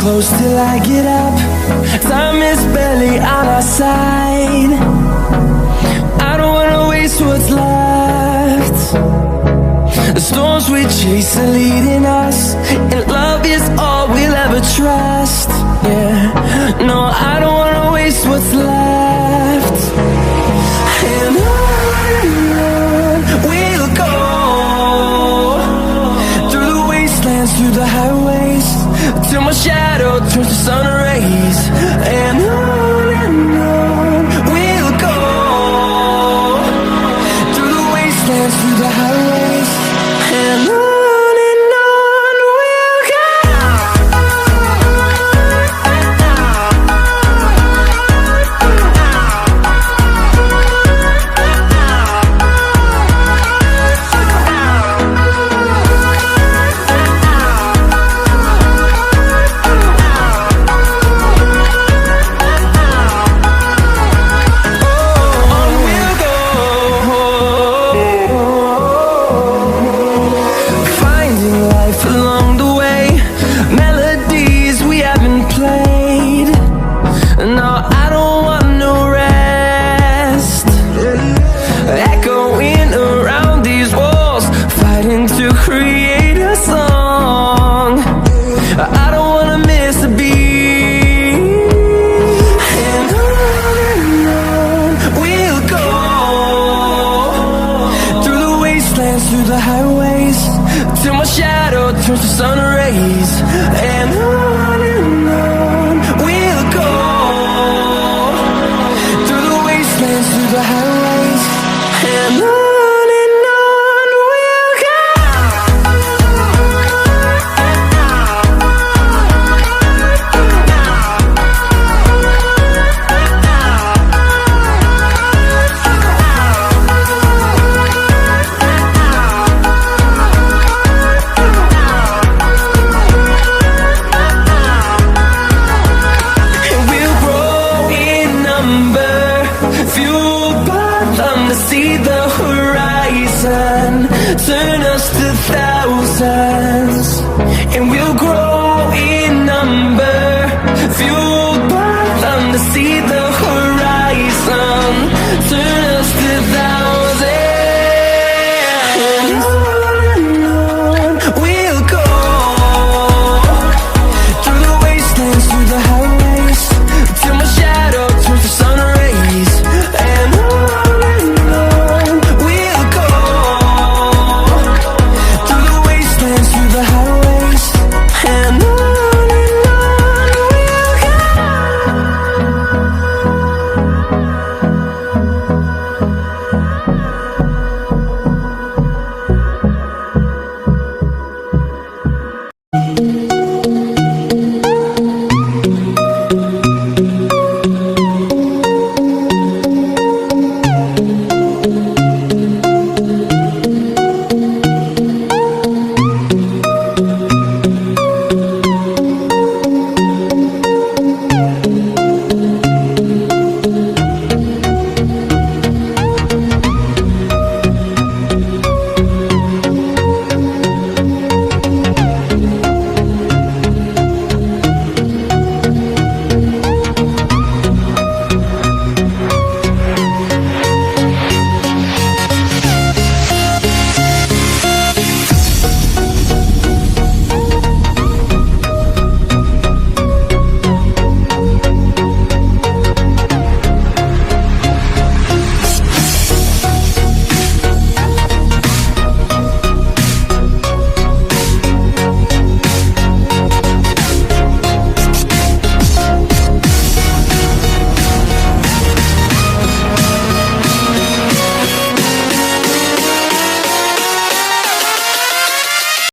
Close till I get up. Time is barely on our side. I don't wanna waste what's left. The storms we chase are leading us, and love is all we'll ever trust. Yeah, no, I don't wanna waste what's left. And on we'll go, through the wastelands, through the highways, till my shadow turns to sun rays. And on we'll go, through the wastelands, through the highways, and on we'll go. Turns to sun rays, and on we'll go, through the wastelands, through the highways, and on we'll go. Turn us to thousands, and we'll